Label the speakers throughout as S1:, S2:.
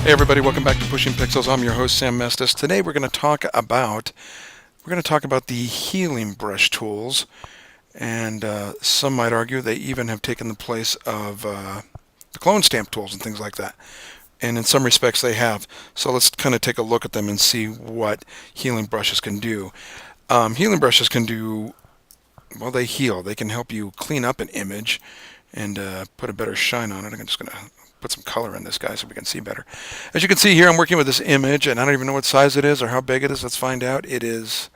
S1: Hey everybody, welcome back to Pushing Pixels. I'm your host Sam Mestis. Today we're going to talk about the healing brush tools, and some might argue they even have taken the place of the clone stamp tools and things like that. And in some respects they have. So let's kind of take a look at them and see what healing brushes can do. Healing brushes can do, well, they heal. They can help you clean up an image and put a better shine on it. I'm just going to put some color in this guy so we can see better. As you can see here, I'm working with this image, and I don't even know what size it is or how big it is. Let's find out. It is,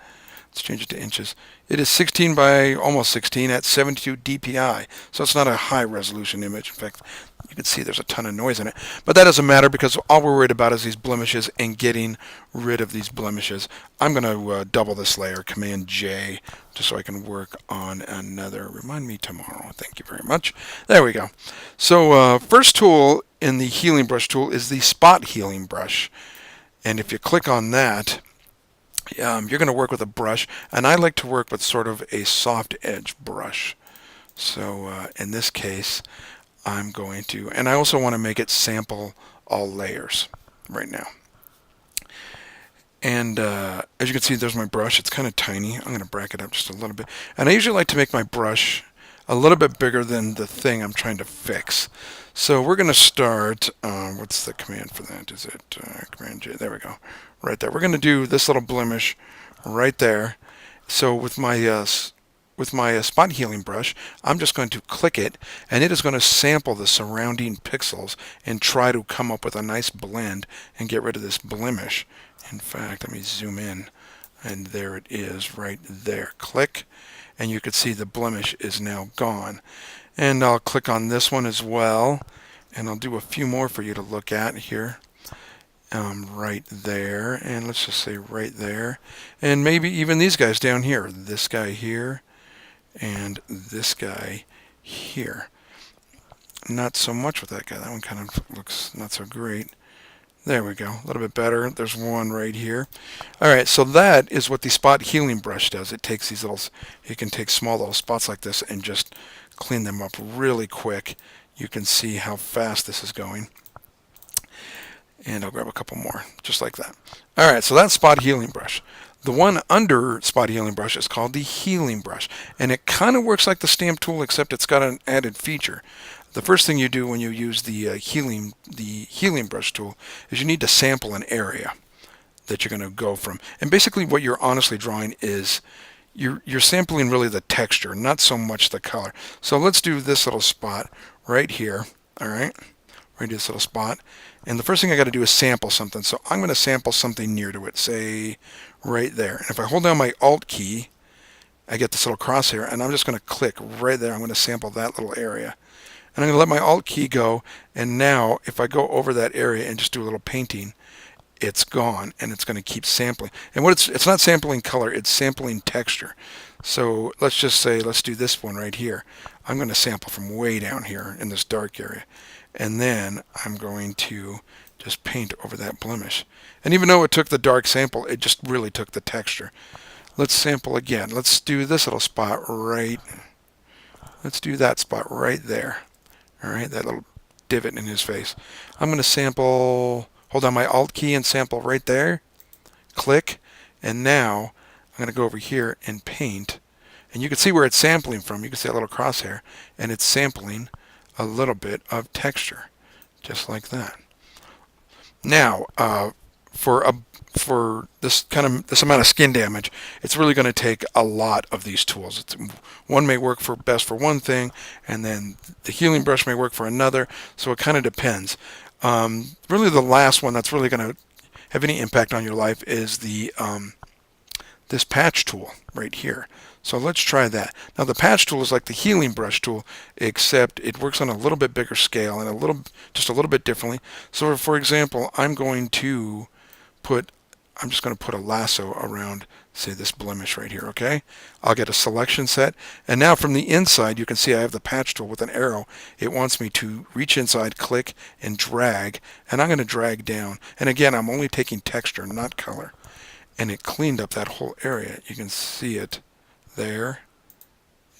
S1: let's change it to inches. It is 16 by almost 16 at 72 dpi. So it's not a high resolution image. In fact, you can see there's a ton of noise in it. But that doesn't matter because all we're worried about is these blemishes and getting rid of these blemishes. I'm going to double this layer, Command J, just so I can work on another. Remind me tomorrow. Thank you very much. There we go. So first tool in the healing brush tool is the spot healing brush. And if you click on that, you're going to work with a brush, and I like to work with sort of a soft edge brush. So in this case, I'm going to, and I also want to make it sample all layers right now. And as you can see, there's my brush. It's kind of tiny. I'm going to bracket up just a little bit. And I usually like to make my brush a little bit bigger than the thing I'm trying to fix. So we're going to start, what's the command for that? Is it Command J? There we go. Right there. We're going to do this little blemish right there. So with my spot healing brush, I'm just going to click it, and it is going to sample the surrounding pixels and try to come up with a nice blend and get rid of this blemish. In fact, let me zoom in, and there it is right there. Click, and you can see the blemish is now gone. And I'll click on this one as well, and I'll do a few more for you to look at here. Right there, and let's just say right there, and maybe even these guys down here, this guy here and this guy here. Not so much with that guy. That one kind of looks not so great. There we go, a little bit better. There's one right here. Alright, so that is what the spot healing brush does. It takes these little, you can take small little spots like this and just clean them up really quick. You can see how fast this is going. And I'll grab a couple more, just like that. Alright, so that's spot healing brush. The one under spot healing brush is called the healing brush. And it kind of works like the stamp tool, except it's got an added feature. The first thing you do when you use the healing brush tool is you need to sample an area that you're going to go from. And basically what you're honestly drawing is you're sampling really the texture, not so much the color. So let's do this little spot right here. Alright, right, this little spot. And the first thing I got to do is sample something. So I'm going to sample something near to it, say right there. And if I hold down my Alt key, I get this little crosshair, and I'm just going to click right there. I'm going to sample that little area. And I'm going to let my Alt key go, and now if I go over that area and just do a little painting, it's gone, and it's going to keep sampling. And what it's not sampling color, it's sampling texture. So let's just say, let's do this one right here. I'm going to sample from way down here in this dark area. And then I'm going to just paint over that blemish. And even though it took the dark sample, it just really took the texture. Let's sample again. Let's do this little spot right. Let's do that spot right there. All right, that little divot in his face. I'm going to sample, hold down my Alt key and sample right there. Click. And now I'm going to go over here and paint. And you can see where it's sampling from. You can see a little crosshair. And it's sampling a little bit of texture, just like that. Now, for this amount of skin damage, it's really going to take a lot of these tools. One may work best for one thing, and then the healing brush may work for another. So it kind of depends. Really, the last one that's really going to have any impact on your life is the this patch tool right here. So let's try that. Now the patch tool is like the healing brush tool, except it works on a little bit bigger scale and just a little bit differently. So for example, I'm just going to put a lasso around, say, this blemish right here, okay? I'll get a selection set, and now from the inside you can see I have the patch tool with an arrow. It wants me to reach inside, click, and drag, and I'm going to drag down. And again, I'm only taking texture, not color. And it cleaned up that whole area. You can see it there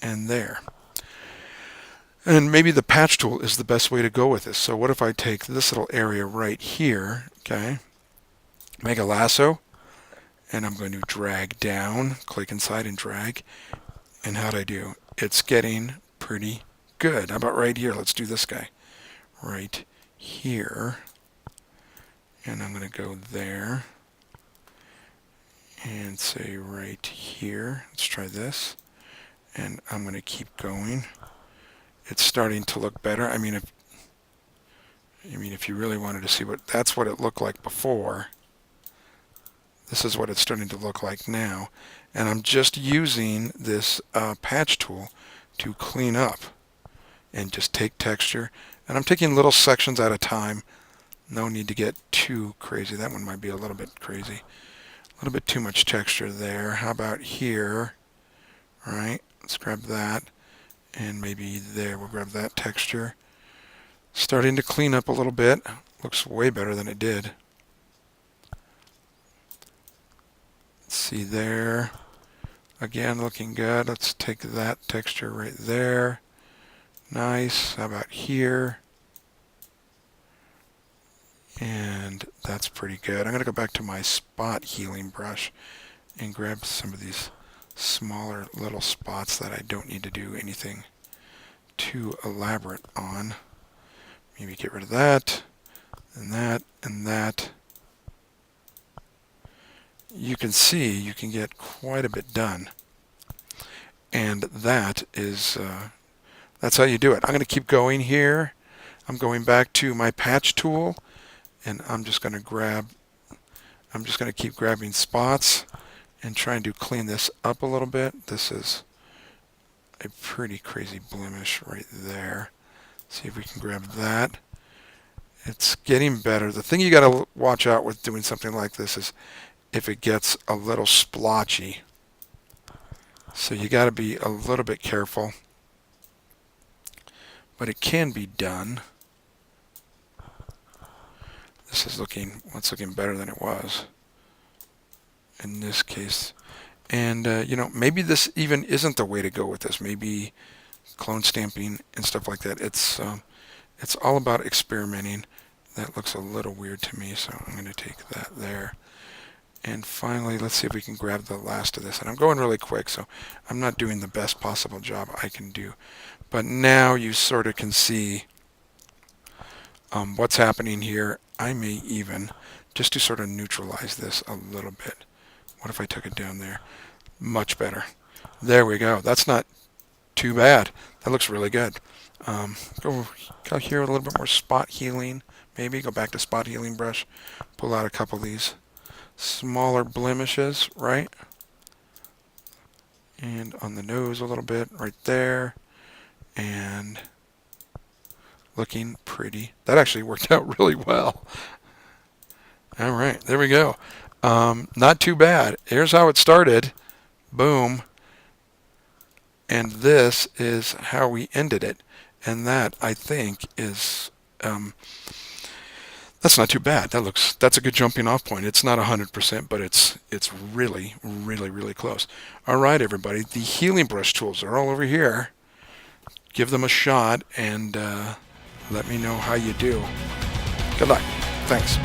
S1: and there. And maybe the patch tool is the best way to go with this. So what if I take this little area right here, okay, make a lasso, and I'm going to drag down, click inside and drag. And how'd I do? It's getting pretty good. How about right here? Let's do this guy. Right here. And I'm going to go there. And say right here. Let's try this. And I'm going to keep going. It's starting to look better. I mean, if you really wanted to see that's what it looked like before. This is what it's starting to look like now. And I'm just using this patch tool to clean up and just take texture. And I'm taking little sections at a time. No need to get too crazy. That one might be a little bit crazy. A little bit too much texture there. How about here? All right, let's grab that. And maybe there, we'll grab that texture. Starting to clean up a little bit. Looks way better than it did. Let's see there. Again, looking good. Let's take that texture right there. Nice. How about here? And that's pretty good. I'm going to go back to my spot healing brush and grab some of these smaller little spots that I don't need to do anything too elaborate on. Maybe get rid of that, and that, and that. You can see you can get quite a bit done. And that is, that's how you do it. I'm going to keep going here. I'm going back to my patch tool, and I'm just going to keep grabbing spots and trying to clean this up a little bit. This is a pretty crazy blemish right there. See if we can grab that. It's getting better. The thing you got to watch out with doing something like this is if it gets a little splotchy. So you got to be a little bit careful. But it can be done. This is looking better than it was in this case. And maybe this even isn't the way to go with this. Maybe clone stamping and stuff like that. It's all about experimenting. That looks a little weird to me, so I'm going to take that there. And finally, let's see if we can grab the last of this. And I'm going really quick, so I'm not doing the best possible job I can do. But now you sort of can see what's happening here. I may even, just to sort of neutralize this a little bit. What if I took it down there? Much better. There we go. That's not too bad. That looks really good. Go here with a little bit more spot healing. Maybe go back to spot healing brush. Pull out a couple of these smaller blemishes, right? And on the nose a little bit right there. And looking pretty. That actually worked out really well. All right, there we go. Not too bad. Here's how it started. Boom. And this is how we ended it. And that, I think, is that's not too bad. That's a good jumping off point. It's not 100%, but it's really, really, really close. All right, everybody. The healing brush tools are all over here. Give them a shot and let me know how you do. Good luck. Thanks.